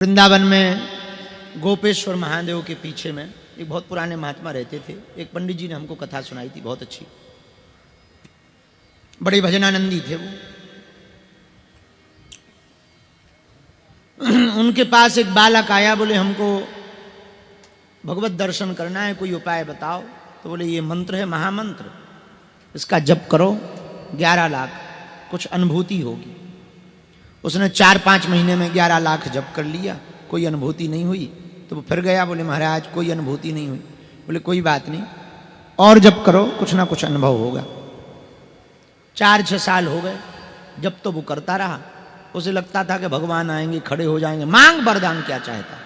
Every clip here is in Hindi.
वृंदावन में गोपेश्वर महादेव के पीछे में एक बहुत पुराने महात्मा रहते थे। एक पंडित जी ने हमको कथा सुनाई थी, बहुत अच्छी। बड़े भजनानंदी थे वो। उनके पास एक बालक आया, बोले हमको भगवत दर्शन करना है, कोई उपाय बताओ। तो बोले ये मंत्र है, महामंत्र, इसका जप करो, 11 लाख कुछ अनुभूति होगी। उसने 4-5 महीने में 11 लाख जप कर लिया, कोई अनुभूति नहीं हुई। तो वो फिर गया, बोले महाराज कोई अनुभूति नहीं हुई। बोले कोई बात नहीं, और जप करो, कुछ ना कुछ अनुभव होगा। 4-6 साल हो गए, जब तो वो करता रहा। उसे लगता था कि भगवान आएंगे, खड़े हो जाएंगे, मांग वरदान क्या चाहता।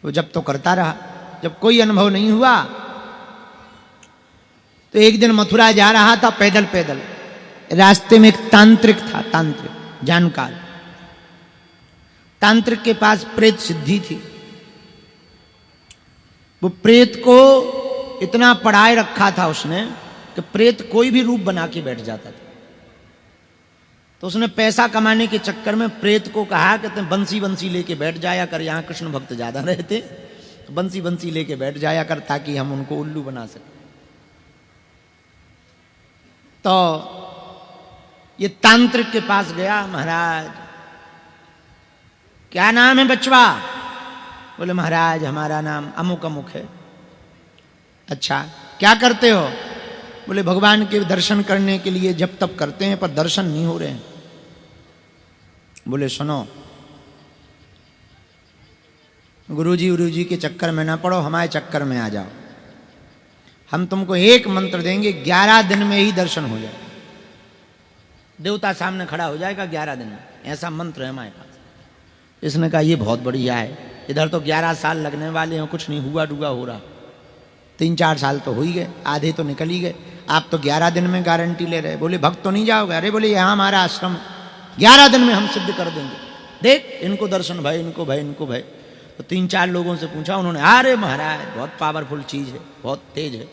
वो जब तो करता रहा, जब कोई अनुभव नहीं हुआ तो एक दिन मथुरा जा रहा था पैदल पैदल। रास्ते में एक तांत्रिक था, तांत्रिक जानकार। तांत्रिक के पास प्रेत सिद्धि थी। वो प्रेत को इतना पढ़ाए रखा था उसने कि प्रेत कोई भी रूप बना के बैठ जाता था। तो उसने पैसा कमाने के चक्कर में प्रेत को कहा कि तुम बंसी लेके बैठ जाया कर, यहां कृष्ण भक्त ज्यादा रहते, तो बंसी लेके बैठ जाया कर ताकि हम उनको उल्लू बना सकें। तो ये तांत्रिक के पास गया, महाराज क्या नाम है बचवा? बोले महाराज हमारा नाम अमुक अमुक है। अच्छा क्या करते हो? बोले भगवान के दर्शन करने के लिए जब तब करते हैं पर दर्शन नहीं हो रहे हैं। बोले सुनो, गुरुजी के चक्कर में ना पड़ो, हमारे चक्कर में आ जाओ। हम तुमको एक मंत्र देंगे, 11 दिन में ही दर्शन हो जाए। देवता सामने खड़ा हो जाएगा 11 दिन में, ऐसा मंत्र है हमारे पास। इसने कहा ये बहुत बढ़िया है, इधर तो 11 साल लगने वाले हैं, कुछ नहीं हुआ डूगा हो रहा। 3-4 साल तो हो ही गए, आधे तो निकल ही गए, आप तो 11 दिन में गारंटी ले रहे। बोले भक्त तो नहीं जाओगे? अरे बोले यहाँ हमारा आश्रम, 11 दिन में हम सिद्ध कर देंगे, देख इनको दर्शन भय, इनको भय, इनको भय। तो 3-4 लोगों से पूछा, उन्होंने अरे महाराज बहुत पावरफुल चीज है, बहुत तेज है।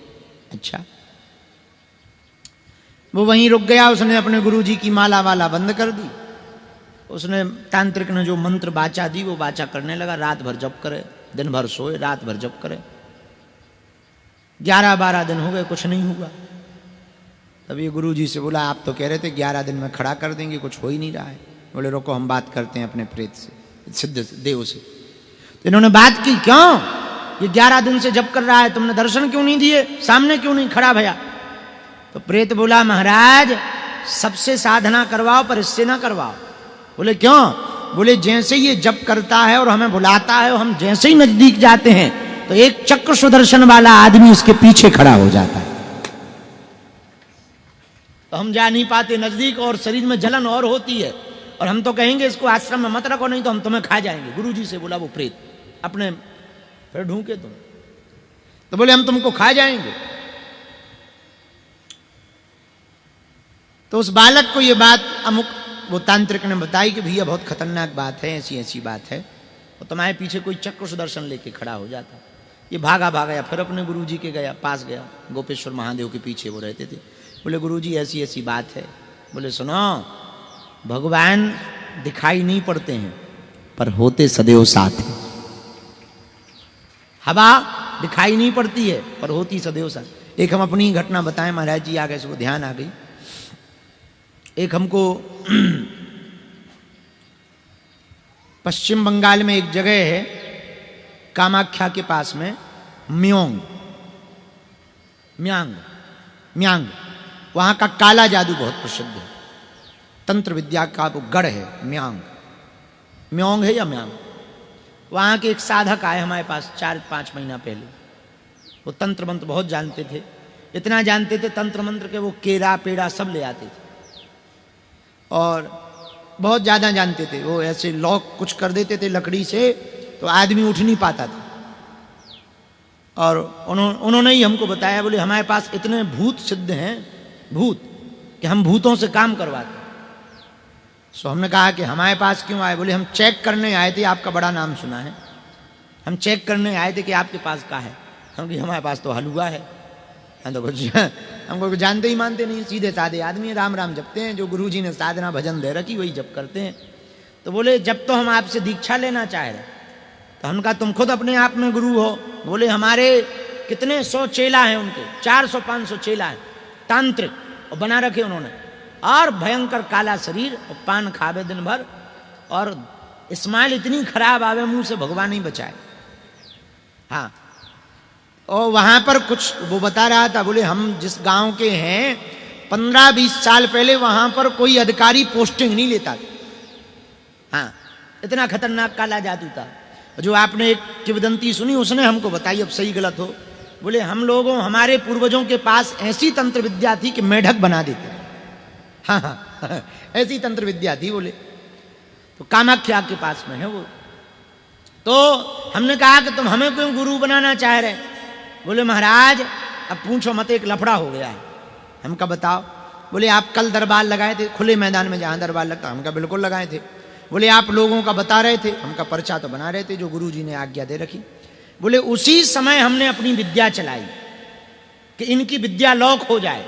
अच्छा, वो वहीं रुक गया। उसने अपने गुरुजी की माला वाला बंद कर दी। उसने तांत्रिक ने जो मंत्र बाचा दी वो बाचा करने लगा। रात भर जप करे, दिन भर सोए, रात भर जप करे। 11-12 दिन हो गए, कुछ नहीं हुआ। तब ये गुरुजी से बोला आप तो कह रहे थे 11 दिन में खड़ा कर देंगे, कुछ हो ही नहीं रहा है। बोले रोको, हम बात करते हैं अपने प्रेत से, सिद्ध देव से। तो इन्होंने बात की, क्यों ये 11 दिन से जप कर रहा है, तुमने दर्शन क्यों नहीं दिए, सामने क्यों नहीं खड़ा भैया? तो प्रेत बोला महाराज सबसे साधना करवाओ पर इससे ना करवाओ। बोले क्यों? बोले जैसे ये जप करता है और हमें बुलाता है, और हम जैसे ही नजदीक जाते हैं तो एक चक्र सुदर्शन वाला आदमी उसके पीछे खड़ा हो जाता है, तो हम जा नहीं पाते नजदीक, और शरीर में जलन और होती है, और हम तो कहेंगे इसको आश्रम में मत रखो, नहीं तो हम तुम्हें खा जाएंगे। गुरुजी से बोला वो प्रेत अपने, फिर ढूंढे तुम, तो बोले हम तुमको खा जाएंगे। तो उस बालक को ये बात अमुक वो तांत्रिक ने बताई कि भैया बहुत खतरनाक बात है, ऐसी ऐसी बात है, और तुम्हारे पीछे कोई चक्र सुदर्शन लेके खड़ा हो जाता। ये भागा फिर अपने गुरुजी के गया, पास गया, गोपेश्वर महादेव के पीछे वो रहते थे। बोले गुरुजी ऐसी ऐसी बात है। बोले सुनो, भगवान दिखाई नहीं पड़ते हैं पर होते सदैव साथ हैं। हवा दिखाई नहीं पड़ती है पर होती सदैव साथ। एक हम अपनी घटना बताएं, महाराज जी आ गए, इसको ध्यान आ गई। एक हमको पश्चिम बंगाल में एक जगह है कामाख्या के पास में, म्यांग, वहां का काला जादू बहुत प्रसिद्ध है, तंत्र विद्या का वो गढ़ है। म्योंग है या म्यांग। वहां के एक साधक आए हमारे पास 4-5 महीना पहले। वो तंत्र मंत्र बहुत जानते थे, इतना जानते थे तंत्र मंत्र के वो केरा पेड़ा सब ले आते थे, और बहुत ज्यादा जानते थे। वो ऐसे लॉक कुछ कर देते थे लकड़ी से, तो आदमी उठ नहीं पाता था। और उन्होंने ही हमको बताया, बोले हमारे पास इतने भूत सिद्ध हैं, भूत, कि हम भूतों से काम करवाते। सो हमने कहा कि हमारे पास क्यों आए? बोले हम चेक करने आए थे, आपका बड़ा नाम सुना है, हम चेक करने आए थे कि आपके पास क्या है। हम कि हमारे पास तो हलवा है। तो कुछ हमको जानते ही मानते नहीं, सीधे साधे आदमी, राम राम जपते हैं, जो गुरुजी ने साधना भजन दे रखी वही जप करते हैं। तो बोले जब तो हम आपसे दीक्षा लेना चाह रहे। तो हमने कहा तुम खुद अपने आप में गुरु हो। बोले हमारे कितने 100 चेला हैं, उनके 400-500 चेला हैं तांत्रिक, और बना रखे उन्होंने, और भयंकर काला शरीर, और पान खावे दिन भर, और स्माइल इतनी खराब आवे मुंह से, भगवान ही बचाए। हाँ, और वहां पर कुछ वो बता रहा था, बोले हम जिस गांव के हैं 15-20 साल पहले वहां पर कोई अधिकारी पोस्टिंग नहीं लेता था। हाँ, इतना खतरनाक काला जादू था। जो आपने एक किंवदंती सुनी, उसने हमको बताई, अब सही गलत हो। बोले हम लोगों, हमारे पूर्वजों के पास ऐसी तंत्र विद्या थी कि मेढक बना देते। हाँ हाँ, ऐसी तंत्र विद्या थी। बोले तो कामाख्या के पास में है वो। तो हमने कहा कि तुम हमें क्यों गुरु बनाना चाह रहे? बोले महाराज अब पूछो मत, एक लफड़ा हो गया है। हम कहा बताओ। बोले आप कल दरबार लगाए थे खुले मैदान में जहां दरबार लगता। हम कहा बिल्कुल लगाए थे। बोले आप लोगों का बता रहे थे। हम का पर्चा तो बना रहे थे जो गुरु जी ने आज्ञा दे रखी। बोले उसी समय हमने अपनी विद्या चलाई कि इनकी विद्या लौक हो जाए।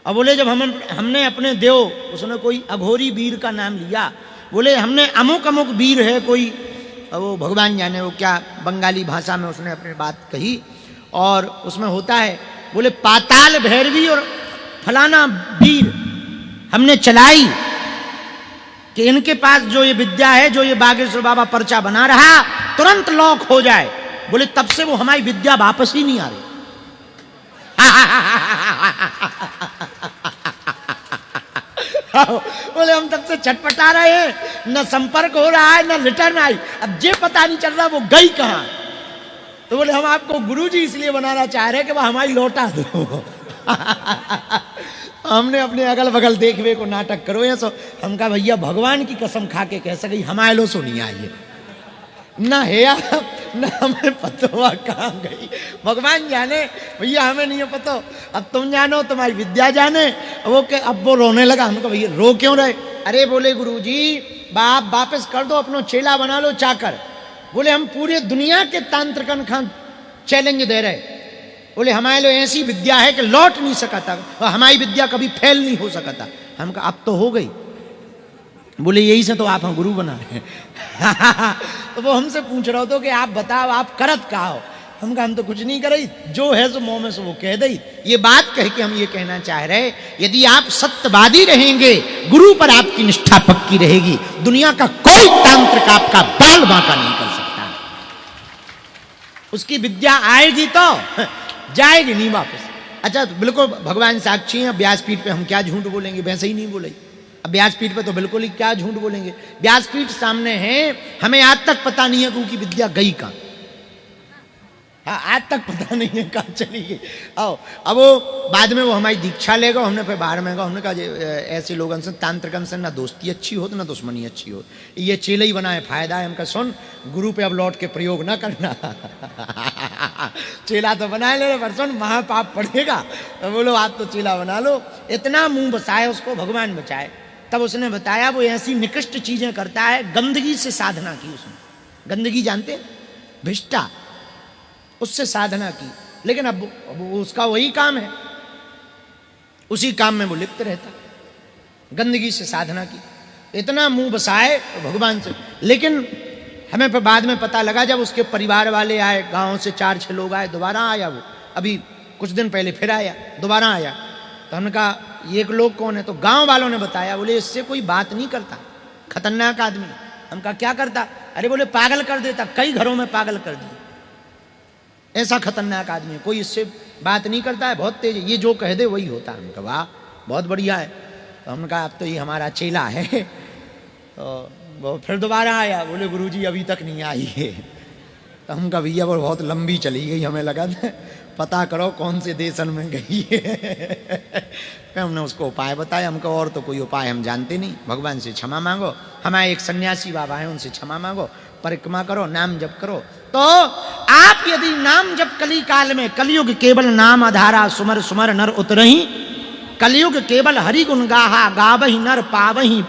और बोले जब हमने अपने देव, उसने कोई अघोरी वीर का नाम लिया। बोले हमने अमुक अमुक वीर है कोई, वो भगवान जाने वो क्या बंगाली भाषा में उसने अपनी बात कही, और उसमें होता है। बोले पाताल भैरवी और फलाना वीर हमने चलाई कि इनके पास जो ये विद्या है, जो ये बागेश्वर बाबा पर्चा बना रहा, तुरंत लॉक हो जाए। बोले तब से वो हमारी विद्या वापस ही नहीं आ रही। बोले हम तब से छटपटा रहे हैं, न संपर्क हो रहा है न रिटर्न आई। अब ये पता नहीं चल रहा वो गई कहां। तो बोले हम आपको गुरुजी इसलिए बनाना चाह रहे कि वह हमारी लौटा दो। हमने अपने अगल बगल देखवे को नाटक करो या सो। हम कहा भैया भगवान की कसम खा के कह सके हमारे लो सो नहीं आई ना है, ना हमें पता हुआ कहाँ गई। भगवान जाने, भैया हमें नहीं है पता। अब तुम जानो, तुम्हारी विद्या जाने। वो के अब वो रोने लगा। हमको भैया रो क्यों रहे? अरे बोले गुरुजी बाप वापस कर दो, अपनो चेला बना लो चाकर। बोले हम पूरे दुनिया के तांत्रिकन का चैलेंज दे रहे। बोले हमारे लिए ऐसी विद्या है कि लौट नहीं सका था, और हमारी विद्या कभी फेल नहीं हो सका था। हम कहा अब तो हो गई। बोले यही से तो आप हम गुरु बना रहे हैं। तो वो हमसे पूछ रहा हो कि आप बताओ आप करत का हो? हम कहा हम तो कुछ नहीं करे, जो है सो मुंह में से वो कह दई। ये बात कह के हम ये कहना चाह रहे, यदि आप सत्यवादी रहेंगे, गुरु पर आपकी निष्ठा पक्की रहेगी, दुनिया का कोई तांत्रिक आपका बाल बांका नहीं कर सकता। उसकी विद्या आएगी तो जाएगी नहीं वापस। अच्छा तो बिल्कुल भगवान साक्षी हैं। व्यासपीठ पे हम क्या झूठ बोलेंगे, वैसे ही नहीं बोले। अब व्यासपीठ पे तो बिल्कुल ही क्या झूठ बोलेंगे। व्यासपीठ सामने है, हमें आज तक पता नहीं है कि उनकी विद्या गई कहां। हाँ, आज तक पता नहीं है कहां चली गई। आओ अब वो बाद में वो हमारी दीक्षा लेगा। हमने फिर बाहर में कहा, हमने कहा ऐसे लोगों से तांत्रिकन से ना दोस्ती अच्छी हो ना दुश्मनी अच्छी हो, ये चेले ही बनाए फायदा है। हमका सुन गुरु पे अब लौट के प्रयोग ना करना। चेला तो बना ले पर सुन महापाप पड़ेगा। तो बोलो आप तो चेला बना लो। इतना मुंह बसाए उसको, भगवान बचाए। तब उसने बताया वो ऐसी निकृष्ट चीजें करता है। गंदगी से साधना की उसने। गंदगी जानते हैं, भिष्टा, उससे साधना की। लेकिन अब उसका वही काम है, उसी काम में वो लिप्त रहता। गंदगी से साधना की, इतना मुंह बसाए भगवान से। लेकिन हमें फिर बाद में पता लगा, जब उसके परिवार वाले आए, गांव से 4-6 लोग आए, दोबारा आया वो। अभी कुछ दिन पहले फिर आया, दोबारा आया। तो हमने कहा ये एक लोग कौन है? तो गांव वालों ने बताया। बोले इससे कोई बात नहीं करता, खतरनाक आदमी। हम कहा क्या करता? अरे बोले पागल कर देता, कई घरों में पागल कर दिया। ऐसा खतरनाक आदमी है, कोई इससे बात नहीं करता है, बहुत तेज है, ये जो कह दे वही होता है। हमने कहा वाह बहुत बढ़िया है। तो हमने कहा अब तो ये हमारा चेला है। तो वो फिर दोबारा आया। बोले गुरुजी अभी तक नहीं आई है। तो हम कहा भैया वो बहुत लंबी चली गई, हमें लगा पता करो कौन से देशन में गई है। हमने उसको उपाय बताया। हमको और तो कोई उपाय हम जानते नहीं। भगवान से क्षमा मांगो, हमारे एक सन्यासी बाबा हैं उनसे क्षमा मांगो, परिक्रमा करो, नाम जप करो। तो आप यदि नाम जप कली काल में, कलयुग केवल नाम आधारा, सुमर सुमर नर उतरही, कलयुग केवल हरि गुण गाहा, गावही नर पावही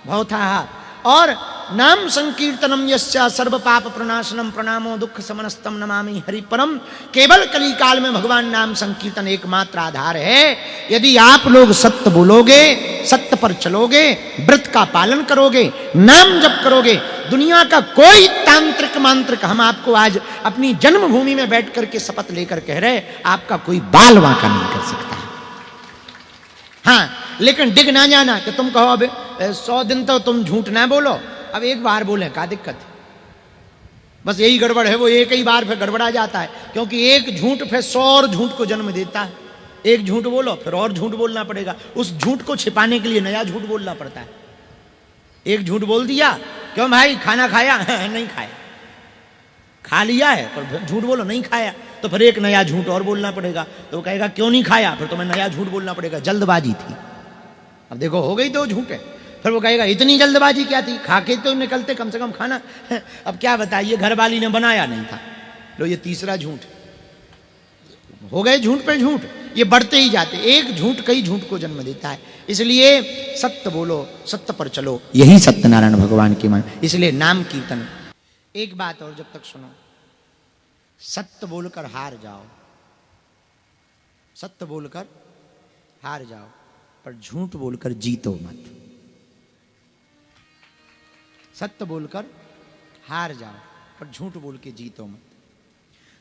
भवथा। और नाम संकीर्तनम यस्या सर्व पाप प्रणाशनम प्रणामो दुख समनस्तम नमामि हरि परम। केवल कली काल में भगवान नाम संकीर्तन एकमात्र आधार है। यदि आप लोग सत्य बोलोगे, सत्य पर चलोगे, व्रत का पालन करोगे, नाम जप करोगे, दुनिया का कोई तांत्रिक मांत्रिक, हम आपको आज अपनी जन्मभूमि में बैठ करके शपथ लेकर कह रहे, आपका कोई बाल वांका नहीं कर सकता। हाँ, लेकिन डिग ना जाना कि तुम कहो अब 100 दिन तो तुम झूठ ना बोलो, अब एक बार बोले क्या दिक्कत, बस यही गड़बड़ है, वो एक ही बार फिर गड़बड़ा जाता है, क्योंकि एक झूठ फिर 100 और झूठ को जन्म देता है। एक झूठ बोलो फिर और झूठ बोलना पड़ेगा, उस झूठ को छिपाने के लिए नया झूठ बोलना पड़ता है। एक झूठ बोल दिया, क्यों भाई खाना खाया? नहीं खाया। खा लिया है पर झूठ बोलो नहीं खाया, तो फिर एक नया झूठ और बोलना पड़ेगा। तो वो कहेगा क्यों नहीं खाया, फिर तुम्हें नया झूठ बोलना पड़ेगा, जल्दबाजी थी। अब देखो हो गई 2 झूठ है। फिर वो कहेगा इतनी जल्दबाजी क्या थी, खा के तो निकलते कम से कम खाना। अब क्या बताइए, घर वाली ने बनाया नहीं था, लो ये तीसरा झूठ। हो गए झूठ पे झूठ, ये बढ़ते ही जाते, एक झूठ कई झूठ को जन्म देता है। इसलिए सत्य बोलो, सत्य पर चलो, यही सत्यनारायण भगवान की मान। इसलिए नाम कीर्तन। एक बात और जब तक सुनो, सत्य बोलकर हार जाओ, सत्य बोलकर हार जाओ, पर झूठ बोलकर जीतो मत। सत्य बोलकर हार जाओ, पर झूठ बोल के जीतो मत।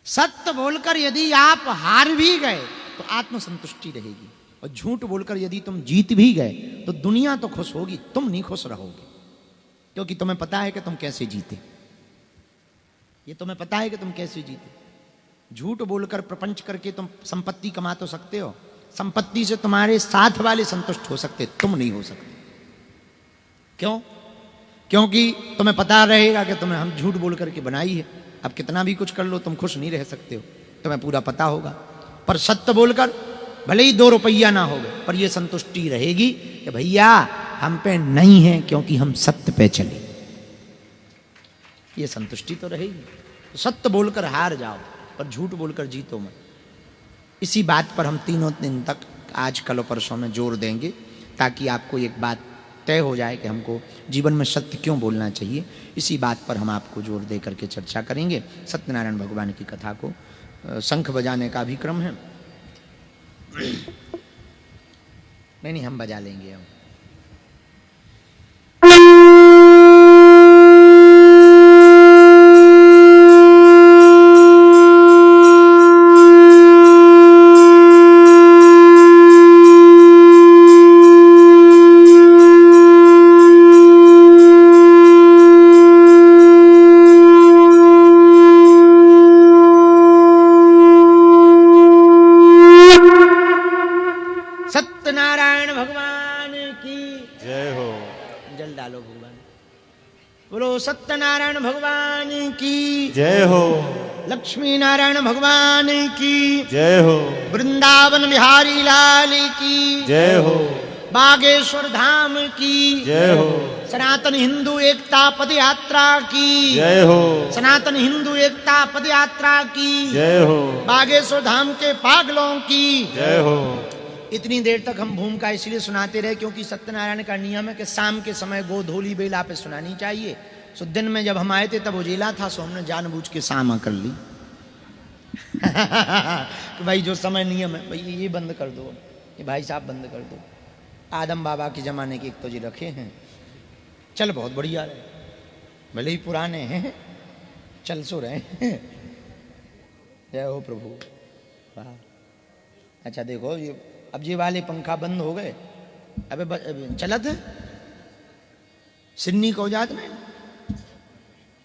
सत्य बोलकर यदि आप हार भी गए तो आत्मसंतुष्टि रहेगी, और झूठ बोलकर यदि तुम जीत भी गए तो दुनिया तो खुश होगी, तुम नहीं खुश रहोगे, क्योंकि तुम्हें पता है कि तुम कैसे जीते। ये तुम्हें पता है कि तुम कैसे जीते। झूठ बोलकर प्रपंच करके तुम संपत्ति कमा तो सकते हो, संपत्ति से तुम्हारे साथ वाले संतुष्ट हो सकते, तुम नहीं हो सकते। क्यों? क्योंकि तुम्हें पता रहेगा कि तुम्हें हम झूठ बोल करके बनाई है, अब कितना भी कुछ कर लो तुम खुश नहीं रह सकते हो, तुम्हें पूरा पता होगा। पर सत्य बोलकर भले ही 2 रुपया ना होगा, पर यह संतुष्टि रहेगी कि भैया हम पे नहीं है, क्योंकि हम सत्य पे चले, ये संतुष्टि तो रहेगी। तो सत्य बोलकर हार जाओ, पर झूठ बोलकर जीतो मत। इसी बात पर हम 3 दिन तक आज कल परसों में जोर देंगे, ताकि आपको एक बात तय हो जाए कि हमको जीवन में सत्य क्यों बोलना चाहिए। इसी बात पर हम आपको जोर दे करके चर्चा करेंगे। सत्यनारायण भगवान की कथा को शंख बजाने का भी क्रम है। नहीं हम बजा लेंगे हम। सत्यनारायण भगवान की जय हो। जल डालो भगवान। बोलो सत्यनारायण भगवान की जय हो। लक्ष्मी नारायण भगवान की जय हो। वृंदावन बिहारी लाल की जय हो। बागेश्वर धाम की जय हो। सनातन हिंदू एकता पद यात्रा की जय हो। सनातन हिंदू एकता पद यात्रा की जय हो। बागेश्वर धाम के पागलों की जय हो। इतनी देर तक हम भूमिका इसलिए सुनाते रहे क्योंकि सत्यनारायण का नियम है कि शाम के समय गोधूली बेला पे सुनानी चाहिए। सो दिन में जब हम आए थे तब उजेला था, सो हमने जानबूझ के सामा कर ली। कि भाई जो समय नियम है भाई ये बंद कर दो, ये भाई साहब बंद कर दो। आदम बाबा के ज़माने के एक तो जी रखे हैं, चल बहुत बढ़िया रहे, भले ही पुराने हैं चल सो रहे हैं। जय हो प्रभु। वाह। अच्छा देखो ये अब ये वाले पंखा बंद हो गए, अबे चलत है सिन्नी को जात में